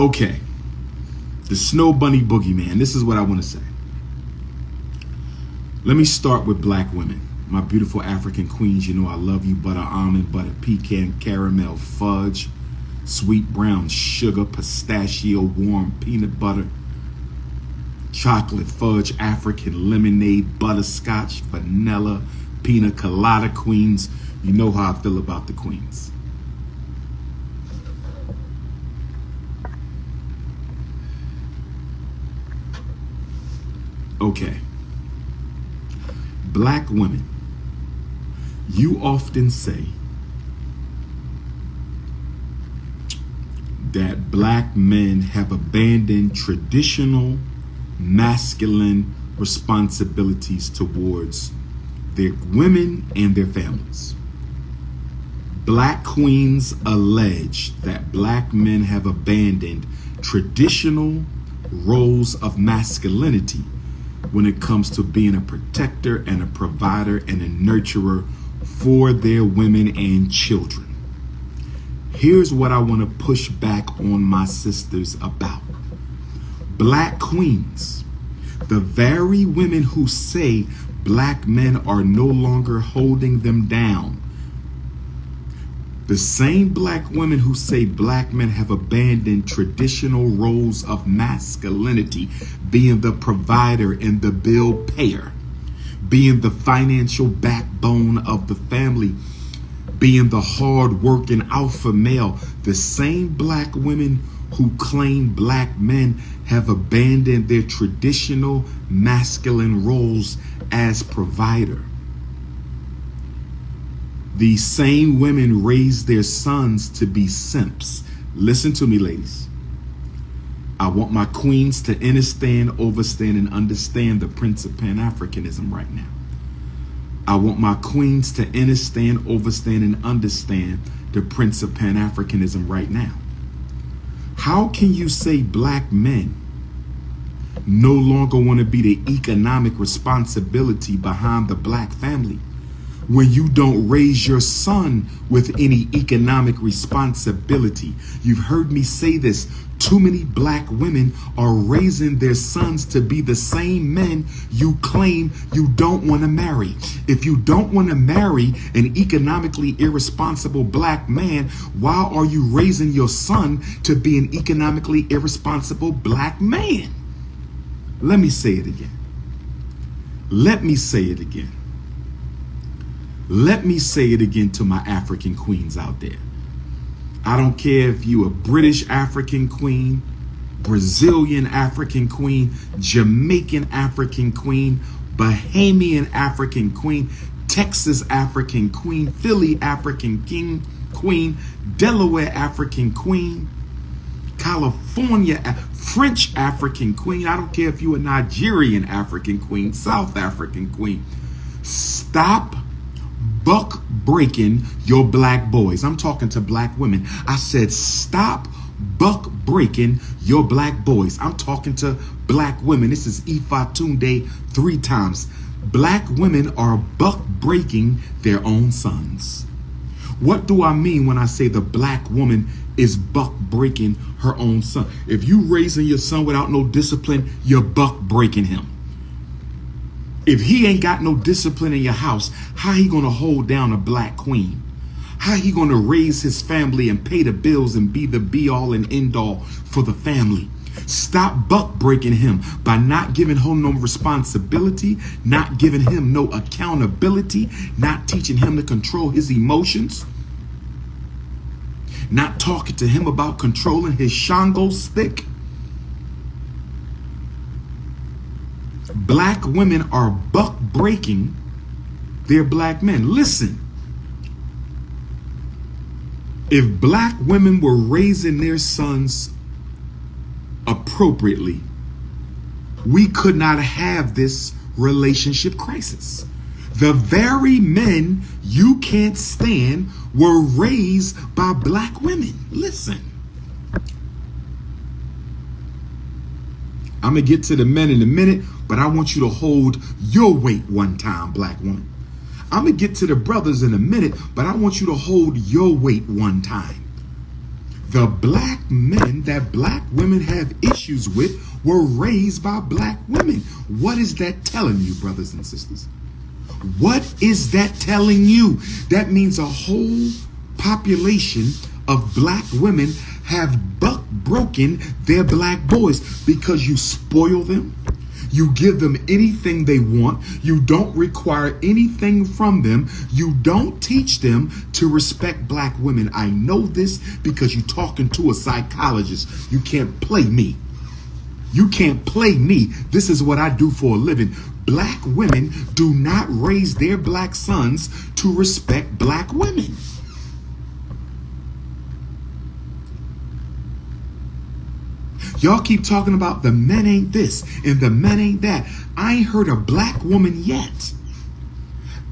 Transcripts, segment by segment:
Okay, the snow bunny boogeyman. This is what I want to say. Let me start with black women. My beautiful African queens, you know I love you. Butter almond, butter pecan, caramel, fudge, sweet brown sugar, pistachio, warm peanut butter, chocolate fudge, African lemonade, butterscotch, vanilla, pina colada queens. You know how I feel about the queens. Okay. Black women, you often say that black men have abandoned traditional masculine responsibilities towards their women and their families. Black queens allege that black men have abandoned traditional roles of masculinity when it comes to being a protector and a provider and a nurturer for their women and children. Here's what I want to push back on my sisters about. Black queens, the very women who say black men are no longer holding them down, the same black women who say black men have abandoned traditional roles of masculinity, being the provider and the bill payer, being the financial backbone of the family, being the hard-working alpha male, the same black women who claim black men have abandoned their traditional masculine roles as provider. These same women raise their sons to be simps. Listen to me, ladies. I want my queens to understand, overstand, and understand the Prince of Pan-Africanism right now. I want my queens to understand, overstand, and understand the Prince of Pan-Africanism right now. How can you say black men no longer want to be the economic responsibility behind the black family when you don't raise your son with any economic responsibility? You've heard me say this. Too many black women are raising their sons to be the same men you claim you don't want to marry. If you don't want to marry an economically irresponsible black man, why are you raising your son to be an economically irresponsible black man? Let me say it again. Let me say it again. Let me say it again to my African queens out there. I don't care if you a British African queen, Brazilian African queen, Jamaican African queen, Bahamian African queen, Texas African queen, Philly African king, queen, Delaware African queen, California, French African queen. I don't care if you a Nigerian African queen, South African queen. Stop buck breaking your black boys. I'm talking to black women. I said, stop buck breaking your black boys. I'm talking to black women. This is 𝚂𝚄𝙱𝚁 3 times. Black women are buck breaking their own sons. What do I mean when I say the black woman is buck breaking her own son? If you raising your son without no discipline, you're buck breaking him. If he ain't got no discipline in your house, how he gonna hold down a black queen? How he gonna raise his family and pay the bills and be the be all and end all for the family? Stop buck breaking him by not giving him no responsibility, not giving him no accountability, not teaching him to control his emotions, not talking to him about controlling his Shango stick. Black women are buck breaking their black men. Listen, if black women were raising their sons appropriately, we could not have this relationship crisis. The very men you can't stand were raised by black women. Listen. I'm going to get to the men in a minute, but I want you to hold your weight one time, black woman. I'm going to get to the brothers in a minute, but I want you to hold your weight one time. The black men that black women have issues with were raised by black women. What is that telling you, brothers and sisters? What is that telling you? That means a whole population of black women have broken their black boys because you spoil them. You give them anything they want. You don't require anything from them. You don't teach them to respect black women. I know this because you're talking to a psychologist. You can't play me. You can't play me. This is what I do for a living. Black women do not raise their black sons to respect black women. Y'all keep talking about the men ain't this and the men ain't that. I ain't heard a black woman yet.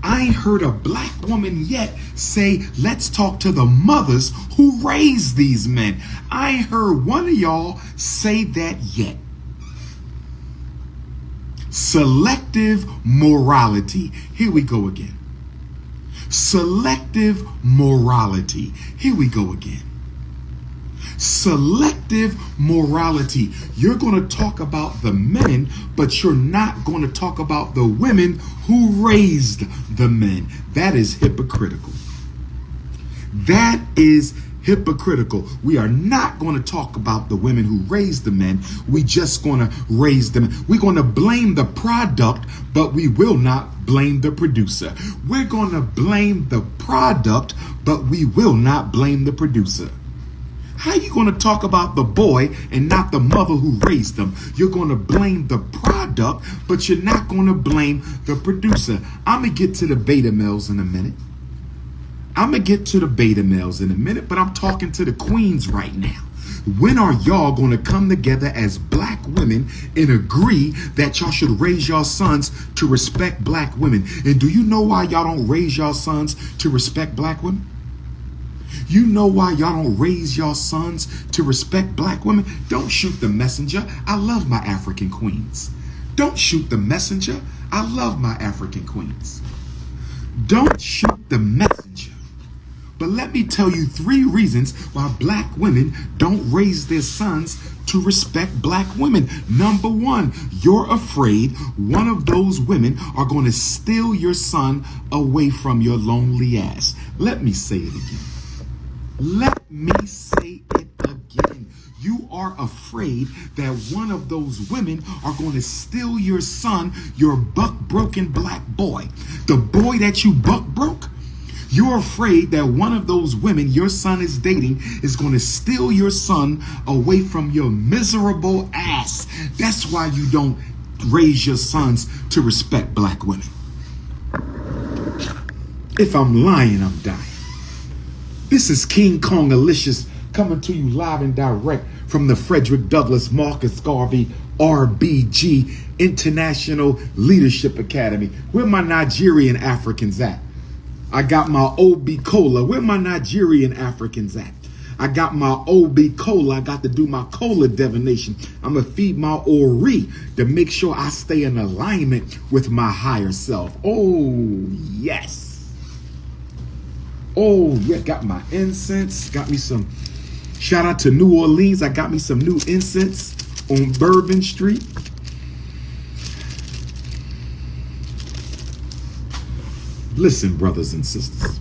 I ain't heard a black woman yet say, let's talk to the mothers who raised these men. I ain't heard one of y'all say that yet. Selective morality. Here we go again. Selective morality. Here we go again. Selective morality. You're going to talk about the men, but you're not going to talk about the women who raised the men. That is hypocritical. That is hypocritical. We are not going to talk about the women who raised the men. We just going to raise them. We're going to blame the product, but we will not blame the producer. We're going to blame the product, but we will not blame the producer. How are you going to talk about the boy and not the mother who raised them? You're going to blame the product, but you're not going to blame the producer. I'm going to get to the beta males in a minute. But I'm talking to the queens right now. When are y'all going to come together as black women and agree that y'all should raise y'all sons to respect black women? And do you know why y'all don't raise y'all sons to respect black women? You know why y'all don't raise your sons to respect black women? Don't shoot the messenger. I love my African queens. Don't shoot the messenger. I love my African queens. Don't shoot the messenger. But let me tell you 3 reasons why black women don't raise their sons to respect black women. Number 1, you're afraid one of those women are going to steal your son away from your lonely ass. Let me say it again. Let me say it again. You are afraid that one of those women are going to steal your son, your buck-broken black boy. The boy that you buck-broke. You're afraid that one of those women your son is dating is going to steal your son away from your miserable ass. That's why you don't raise your sons to respect black women. If I'm lying, I'm dying. This is King Kong Alicious coming to you live and direct from the Frederick Douglass Marcus Garvey RBG International Leadership Academy. Where my Nigerian Africans at? I got my OB Cola. Where my Nigerian Africans at? I got my OB Cola. I got to do my cola divination. I'm going to feed my Ori to make sure I stay in alignment with my higher self. Oh, yes. Oh, yeah, got my incense. Got me some, shout out to New Orleans. I got me some new incense on Bourbon Street. Listen, brothers and sisters.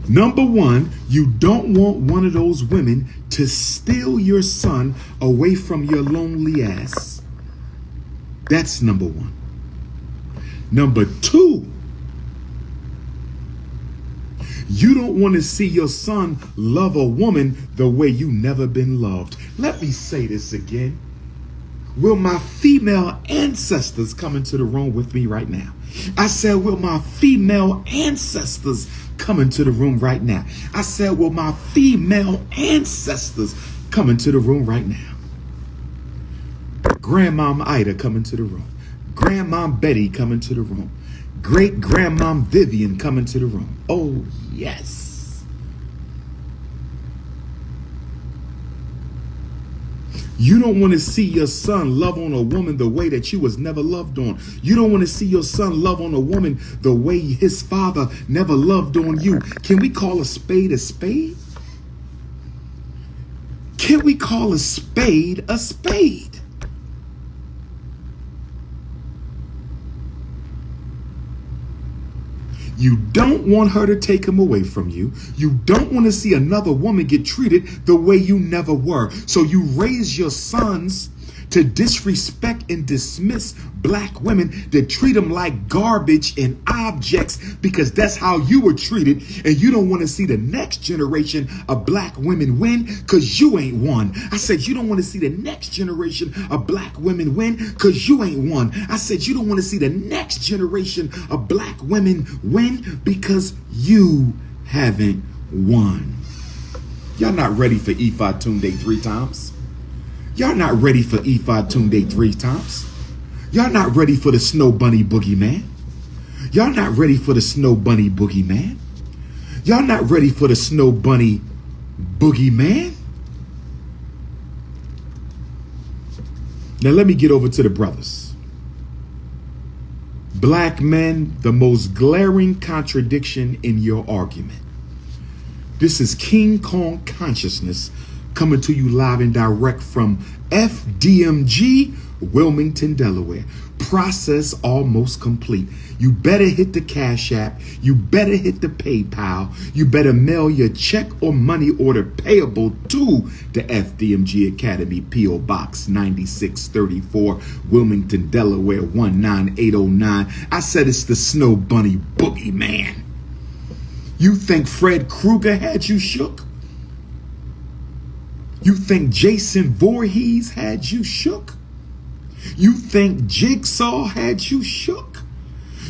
Number 1, you don't want one of those women to steal your son away from your lonely ass. That's number 1. Number 2, you don't want to see your son love a woman the way you never been loved. Let me say this again. Will my female ancestors come into the room with me right now? I said, will my female ancestors come into the room right now? I said, will my female ancestors come into the room right now? Grandmom Ida come into the room. Grandmom Betty come into the room. Great grandmom Vivian come into the room. Oh, yes. You don't want to see your son love on a woman the way that you was never loved on. You don't want to see your son love on a woman the way his father never loved on you. Can we call a spade a spade? Can we call a spade a spade? You don't want her to take him away from you. You don't want to see another woman get treated the way you never were. So you raise your sons to disrespect and dismiss black women, to treat them like garbage and objects because that's how you were treated. And you don't want to see the next generation of black women win because you ain't won. I said you don't want to see the next generation of black women win because you ain't won. I said you don't want to see the next generation of black women win because you haven't won. Y'all not ready for 𝚂𝚗𝚱𝚁𝙸 3 times. Y'all not ready for 𝚂𝚗𝚱𝚁𝚁 3 times. Y'all not ready for the snow bunny boogeyman. Y'all not ready for the snow bunny boogeyman. Y'all not ready for the snow bunny boogeyman. Now let me get over to the brothers. Black men, the most glaring contradiction in your argument. This is King Kong Consciousness coming to you live and direct from FDMG, Wilmington, Delaware. Process almost complete. You better hit the Cash App. You better hit the PayPal. You better mail your check or money order payable to the FDMG Academy, P.O. Box 9634, Wilmington, Delaware 19809. I said it's the Snow Bunny Boogeyman. You think Fred Krueger had you shook? You think Jason Voorhees had you shook? You think Jigsaw had you shook?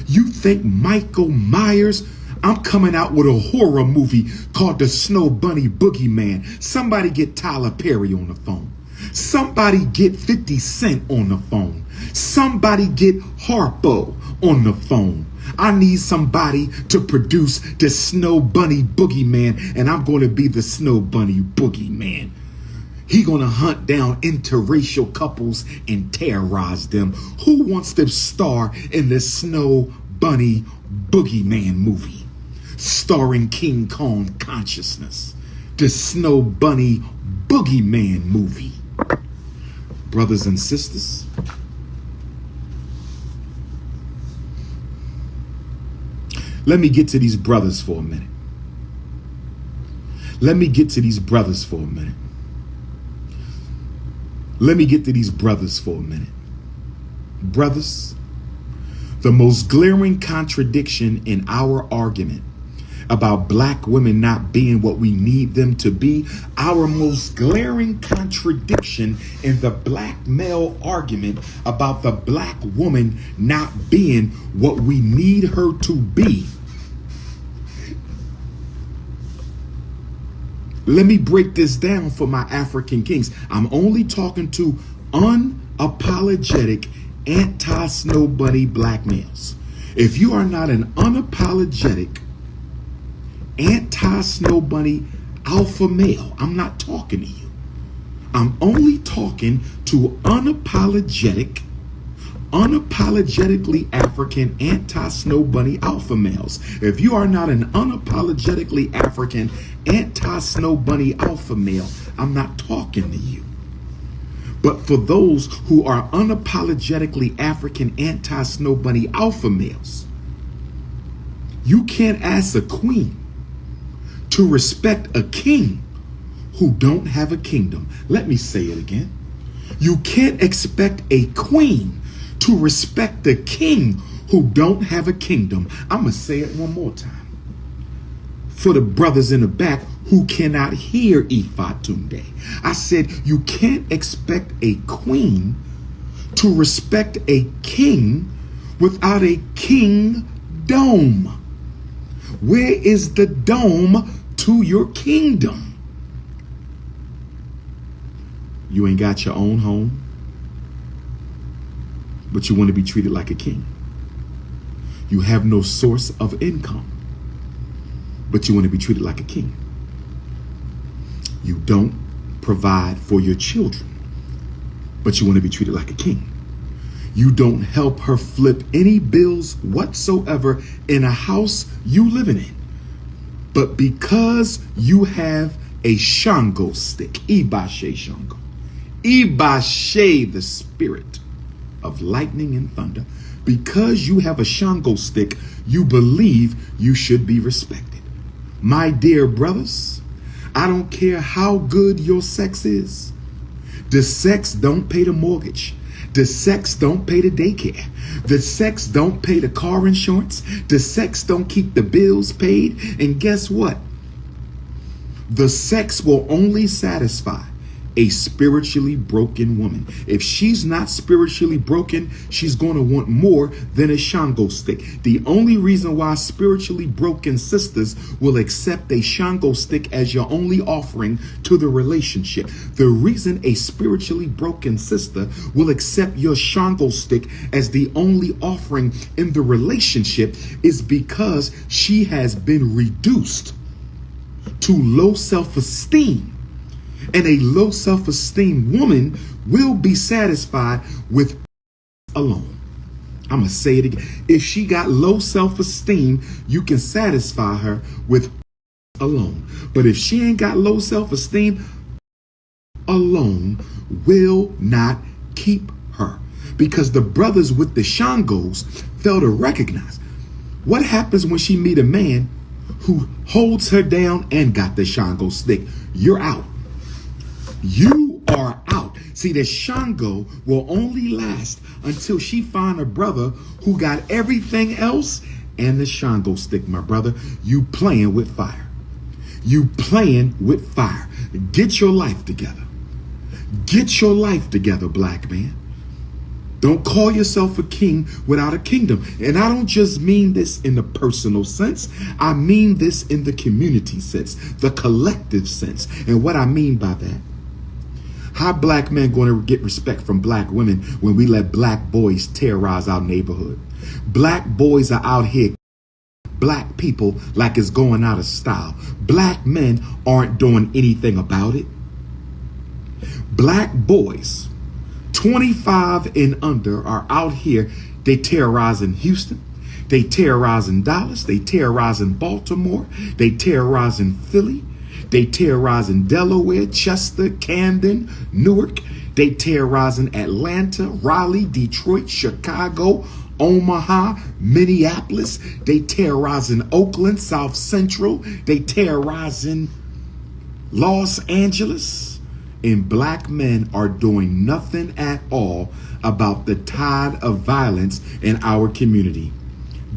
You think Michael Myers? I'm coming out with a horror movie called The Snow Bunny Boogeyman. Somebody get Tyler Perry on the phone. Somebody get 50 Cent on the phone. Somebody get Harpo on the phone. I need somebody to produce the Snow Bunny Boogeyman, and I'm going to be the Snow Bunny Boogeyman. He gonna hunt down interracial couples and terrorize them. Who wants to star in the Snow Bunny Boogeyman movie starring King Kong Consciousness? The Snow Bunny Boogeyman movie. Brothers and sisters, let me get to these brothers for a minute. Let me get to these brothers for a minute. Let me get to these brothers for a minute. Brothers, the most glaring contradiction in our argument about black women not being what we need them to be, our most glaring contradiction in the black male argument about the black woman not being what we need her to be. Let me break this down for my African kings. I'm only talking to unapologetic anti-snow bunny black males. If you are not an unapologetic anti-snow bunny alpha male, I'm not talking to you. I'm only talking to unapologetically African anti-snow bunny alpha males. If you are not an unapologetically African anti-snow bunny alpha male, I'm not talking to you. But for those who are unapologetically African anti-snow bunny alpha males, you can't ask a queen to respect a king who don't have a kingdom. Let me say it again. You can't expect a queen to respect the king who don't have a kingdom. I'm going to say it one more time. For the brothers in the back who cannot hear 𝚂𝚗𝚱𝚁𝚁. I said you can't expect a queen to respect a king without a kingdom. Where is the dome to your kingdom? You ain't got your own home, but you want to be treated like a king. You have no source of income, but you want to be treated like a king. You don't provide for your children, but you want to be treated like a king. You don't help her flip any bills whatsoever in a house you living in. But because you have a Shango stick. 𝚂𝚗𝙺𝚂𝙸𝙱𝚴 Shango. 𝚂𝚗𝙺, the spirit of lightning and thunder. Because you have a Shango stick, you believe you should be respected. My dear brothers, I don't care how good your sex is. The sex don't pay the mortgage. The sex don't pay the daycare. The sex don't pay the car insurance. The sex don't keep the bills paid. And guess what? The sex will only satisfy a spiritually broken woman. If she's not spiritually broken, she's going to want more than a Shango stick. The only reason why spiritually broken sisters will accept a Shango stick as your only offering to the relationship, the reason a spiritually broken sister will accept your Shango stick as the only offering in the relationship is because she has been reduced to low self-esteem. And a low self-esteem woman will be satisfied with alone. I'm going to say it again. If she got low self-esteem, you can satisfy her with alone. But if she ain't got low self-esteem, alone will not keep her. Because the brothers with the Shangos fail to recognize what happens when she meet a man who holds her down and got the Shango stick. You're out. You are out. See, the Shango will only last until she find a brother who got everything else and the Shango stick, my brother. You playing with fire. You playing with fire. Get your life together. Get your life together, black man. Don't call yourself a king without a kingdom. And I don't just mean this in the personal sense. I mean this in the community sense, the collective sense. And what I mean by that, how black men going to get respect from black women when we let black boys terrorize our neighborhood? Black boys are out here black people like it's going out of style. Black men aren't doing anything about it. Black boys 25 and under are out here. They terrorizing Houston. They terrorizing Dallas. They terrorizing Baltimore. They terrorizing Philly. They terrorizing Delaware, Chester, Camden, Newark. They terrorizing Atlanta, Raleigh, Detroit, Chicago, Omaha, Minneapolis. They terrorizing Oakland, South Central. They terrorizing Los Angeles. And black men are doing nothing at all about the tide of violence in our community.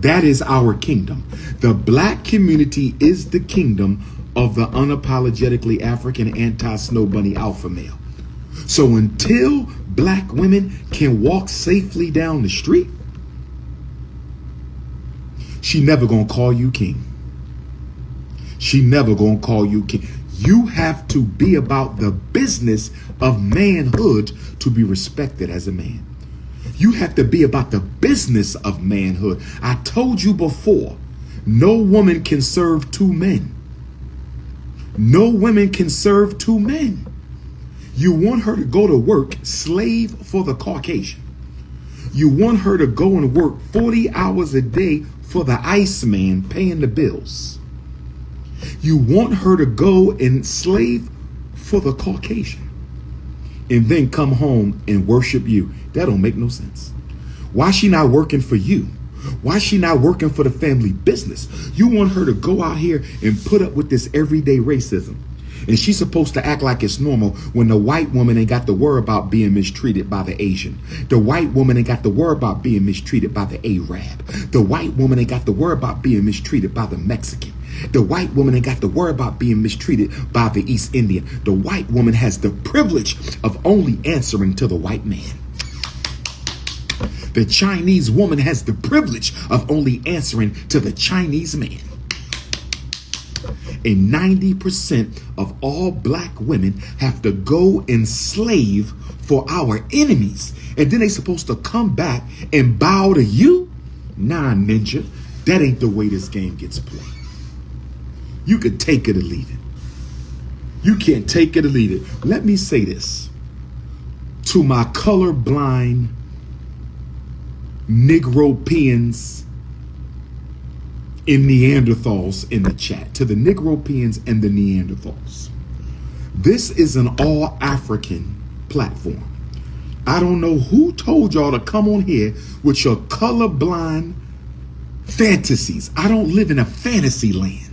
That is our kingdom. The black community is the kingdom of the unapologetically African anti-snow bunny alpha male. So until black women can walk safely down the street, she never gonna call you king. She never gonna call you king. You have to be about the business of manhood to be respected as a man. You have to be about the business of manhood. I told you before, no woman can serve two men. No women can serve two men. You want her to go to work, slave for the Caucasian. You want her to go and work 40 hours a day for the Iceman paying the bills. You want her to go and slave for the Caucasian and then come home and worship you. That don't make no sense. Why she not working for you? Why she not working for the family business? You want her to go out here and put up with this everyday racism. And she's supposed to act like it's normal when the white woman ain't got to worry about being mistreated by the Asian. The white woman ain't got to worry about being mistreated by the Arab. The white woman ain't got to worry about being mistreated by the Mexican. The white woman ain't got to worry about being mistreated by the East Indian. The white woman has the privilege of only answering to the white man. The Chinese woman has the privilege of only answering to the Chinese man. And 90% of all black women have to go and slave for our enemies. And then they supposed to come back and bow to you? Nah, ninja, that ain't the way this game gets played. You could take it or leave it. You can't take it or leave it. Let me say this to my colorblind Negropeans and Neanderthals in the chat, to the Negropeans and the Neanderthals. This is an all-African platform. I don't know who told y'all to come on here with your colorblind fantasies. I don't live in a fantasy land.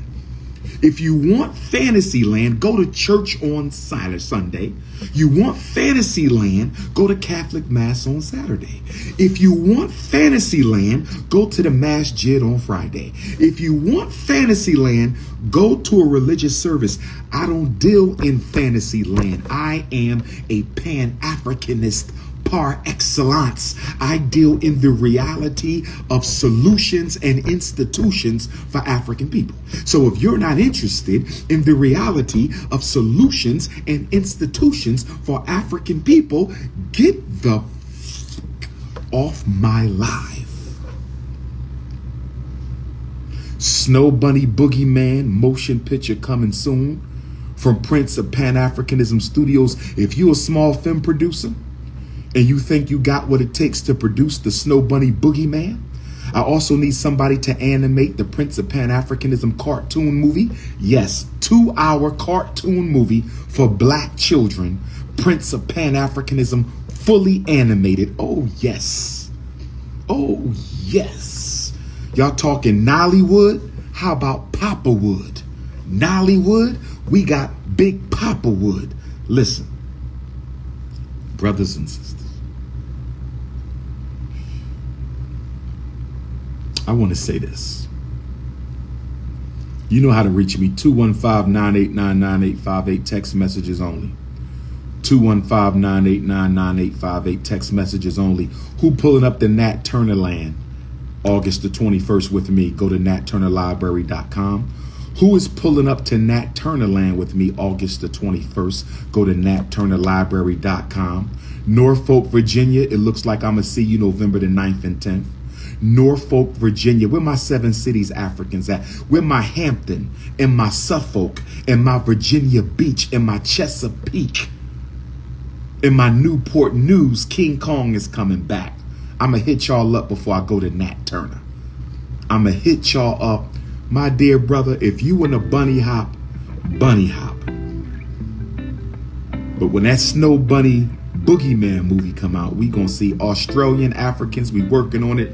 If you want fantasy land, go to church on Sunday. You want fantasy land, go to Catholic Mass on Saturday. If you want fantasy land, go to the Masjid on Friday. If you want fantasy land, go to a religious service. I don't deal in fantasy land. I am a Pan-Africanist par excellence. I deal in the reality of solutions and institutions for African people. So if you're not interested in the reality of solutions and institutions for African people, get the f off my live. Snow Bunny Boogeyman motion picture coming soon from Prince of Pan-Africanism Studios. If you're a small film producer and you think you got what it takes to produce the Snow Bunny Boogeyman, I also need somebody to animate the Prince of Pan-Africanism cartoon movie. Yes, 2-hour cartoon movie for black children. Prince of Pan-Africanism fully animated. Oh, yes. Oh, yes. Y'all talking Nollywood? How about Papawood? Nollywood? We got Big Papawood. Listen, brothers and sisters, I want to say this. You know how to reach me. 215-989-9858. Text messages only. 215-989-9858. Text messages only. Who pulling up the Nat Turner land August the 21st with me? Go to 𝚂𝚗𝙱𝚂𝙸𝙱𝚴. Who is pulling up to Nat Turner land with me August the 21st? Go to 𝚂𝚗𝙱𝚂𝙸𝙱𝚂. Norfolk, Virginia. It looks like I'm going to see you November the 9th and 10th. Norfolk, Virginia. Where my 7 cities Africans at? Where my Hampton and my Suffolk and my Virginia Beach and my Chesapeake and my Newport News? King Kong is coming back. I'm going to hit y'all up before I go to Nat Turner. I'm going to hit y'all up. My dear brother, if you in a bunny hop, bunny hop. But when that Snow Bunny Boogeyman movie come out, we going to see Australian Africans. We working on it.